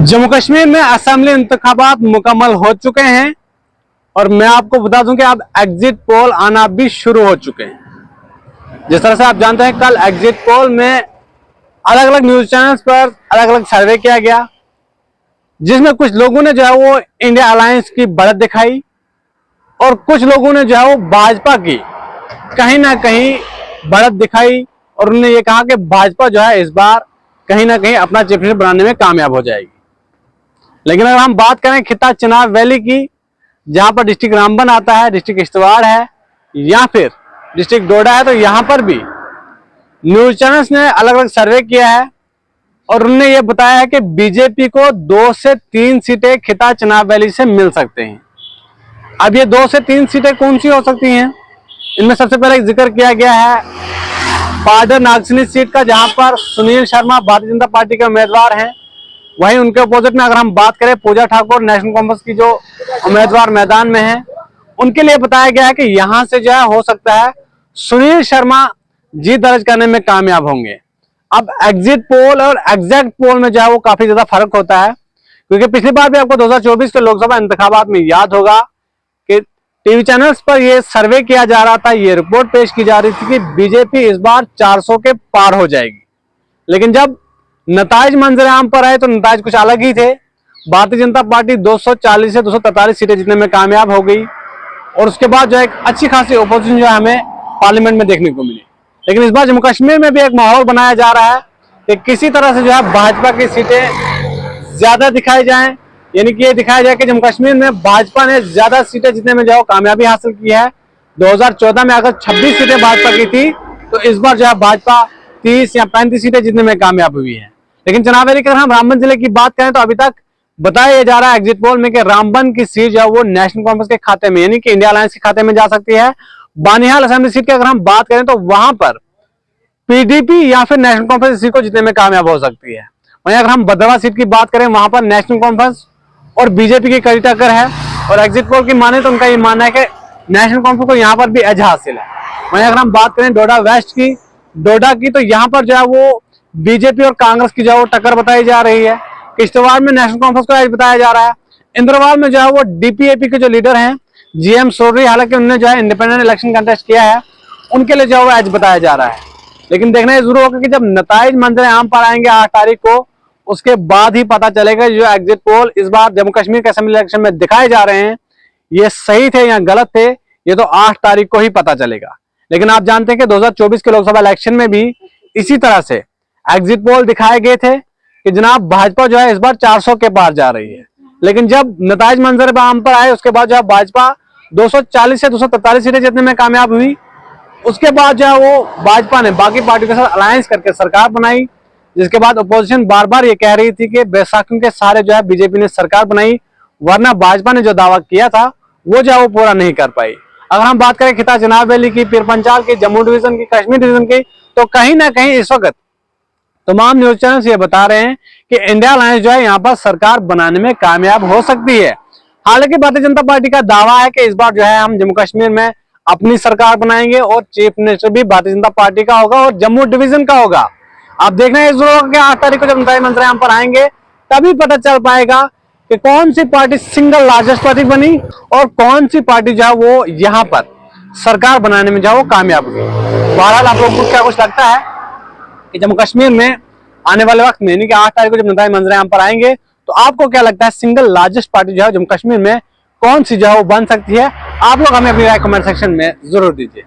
जम्मू कश्मीर में असेंबली इंतखाबात मुकम्मल हो चुके हैं और मैं आपको बता दूं कि अब एग्जिट पोल आना भी शुरू हो चुके हैं। जिस तरह से आप जानते हैं, कल एग्जिट पोल में अलग अलग न्यूज चैनल्स पर अलग अलग सर्वे किया गया, जिसमें कुछ लोगों ने जो है वो इंडिया अलायंस की बढ़त दिखाई और कुछ लोगों ने जो है वो भाजपा की कहीं ना कहीं बढ़त दिखाई और उन्होंने ये कहा कि भाजपा जो है इस बार कहीं ना कहीं अपना चीफ मिनिस्टर बनाने में कामयाब हो जाएगी। लेकिन अगर हम बात करें खिता चिनाब वैली की, जहां पर डिस्ट्रिक्ट रामबन आता है, डिस्ट्रिक्ट किश्तवाड़ है या फिर डिस्ट्रिक्ट डोडा है, तो यहां पर भी न्यूज चैनल्स ने अलग अलग सर्वे किया है और उन्होंने ये बताया है कि बीजेपी को 2 से 3 सीटें खिता चिनाब वैली से मिल सकते हैं। अब ये 2 से 3 सीटें कौन सी हो सकती हैं? इनमें सबसे पहले एक जिक्र किया गया है पाडर नागसनी सीट का, जहां पर सुनील शर्मा भारतीय जनता पार्टी के उम्मीदवार हैं। वहीं उनके अपोजिट में अगर हम बात करें पूजा ठाकुर नेशनल कॉन्फ्रेंस की जो उम्मीदवार मैदान में है, उनके लिए बताया गया है कि यहां से जो है हो सकता है सुनील शर्मा जीत दर्ज करने में कामयाब होंगे। अब एग्जिट पोल और एग्जैक्ट पोल में जो है वो काफी ज्यादा फर्क होता है, क्योंकि पिछली बार भी आपको 2024 के लोकसभा इंतखाबात में याद होगा कि टीवी चैनल्स पर यह सर्वे किया जा रहा था, ये रिपोर्ट पेश की जा रही थी कि बीजेपी इस बार 400 के पार हो जाएगी। लेकिन जब नताइज मंजर आम पर आए तो नताइज कुछ अलग ही थे। भारतीय जनता पार्टी 240 से 243 सीटें जीतने में कामयाब हो गई और उसके बाद जो है एक अच्छी खासी ओपोजिशन जो है हमें पार्लियामेंट में देखने को मिली। लेकिन इस बार जम्मू कश्मीर में भी एक माहौल बनाया जा रहा है कि किसी तरह से जो है भाजपा की सीटें ज्यादा दिखाई जाएं, यानी कि ये दिखाया जाए कि जम्मू कश्मीर में भाजपा ने ज्यादा सीटें जीतने में जो कामयाबी हासिल की है। 2014 में अगर 26 सीटें भाजपा की थी, तो इस बार जो है भाजपा 30 या 35 सीटें जीतने में कामयाब हुई है। लेकिन चुनाव वैली अगर हम रामबन जिले की बात करें तो अभी तक बताया जा रहा है एग्जिट पोल में कि रामबन की सीट जो है वो नेशनल कॉन्फ्रेंस के खाते में, यानी कि इंडिया अलायंस के खाते में जा सकती है। बानिहाल असेंबली सीट की अगर हम बात करें तो वहां पर पीडीपी या फिर नेशनल कॉन्फ्रेंस सीट को जीतने में कामयाब हो सकती है। वहीं अगर हम भद्रवा सीट की बात करें, वहां पर नेशनल कॉन्फ्रेंस और बीजेपी की कड़ी टक्कर है और एग्जिट पोल की माने तो उनका ये मानना है कि नेशनल कॉन्फ्रेंस को यहाँ पर भी एज हासिल है। वहीं अगर हम बात करें डोडा वेस्ट की, डोडा की, तो यहाँ पर जो है वो बीजेपी और कांग्रेस की जो है टक्कर बताई जा रही है। किश्तवाड़ में नेशनल कॉन्फ्रेंस को एज बताया जा रहा है। इंद्रवाल में जो है वो डीपीएपी के जो लीडर हैं जीएम सोरी, हालांकि उन्होंने जो है इंडिपेंडेंट इलेक्शन कंटेस्ट किया है, उनके लिए जो है वो एज बताया जा रहा है। लेकिन देखना ये जरूर होगा कि जब नताइज मंजर आम पर आएंगे 8 तारीख को, उसके बाद ही पता चलेगा जो एग्जिट पोल इस बार जम्मू कश्मीर के असेंबली इलेक्शन में दिखाए जा रहे हैं ये सही थे या गलत थे, ये तो 8 तारीख को ही पता चलेगा। लेकिन आप जानते हैं कि 2024 के लोकसभा इलेक्शन में भी इसी तरह से एग्जिट पोल दिखाए गए थे कि जनाब भाजपा जो है इस बार 400 के पार जा रही है। लेकिन जब नताइज मंजर आम पर आए उसके बाद जो है भाजपा 240 से 243 सीटें जीतने में कामयाब हुई। उसके बाद जो है वो भाजपा ने बाकी पार्टियों के साथ अलायंस करके सरकार बनाई, जिसके बाद अपोजिशन बार बार ये कह रही थी कि बैसाखियों के सारे जो है बीजेपी ने सरकार बनाई, वरना भाजपा ने जो दावा किया था वो जो है वो पूरा नहीं कर पाई। अगर हम बात करें खिता चिनाब वैली की, पीर पंचाल की, जम्मू डिवीजन की, कश्मीर डिवीजन की, तो कहीं ना कहीं इस वक्त तमाम न्यूज चैनल्स ये बता रहे हैं कि इंडिया अलायंस जो है यहाँ पर सरकार बनाने में कामयाब हो सकती है। हालांकि भारतीय जनता पार्टी का दावा है कि इस बार जो है हम जम्मू कश्मीर में अपनी सरकार बनाएंगे और चीफ मिनिस्टर भी भारतीय जनता पार्टी का होगा और जम्मू डिवीजन का होगा। आप देखना है जरूर कि 8 तारीख को जब नताइज मंजर आम पर आएंगे तभी पता चल पाएगा कि कौन सी पार्टी सिंगल लार्जेस्ट पार्टी बनी और कौन सी पार्टी जो है वो यहाँ पर सरकार बनाने में जो है वो कामयाब हुई। बहरहाल आप लोगों को क्या कुछ लगता है कि जम्मू कश्मीर में आने वाले वक्त में, यानी कि 8 तारीख को जब नताइज मंजर आम पर आएंगे, तो आपको क्या लगता है सिंगल लार्जेस्ट पार्टी जो है जम्मू कश्मीर में कौन सी जो है वो बन सकती है? आप लोग हमें अपनी राय कमेंट सेक्शन में जरूर दीजिए।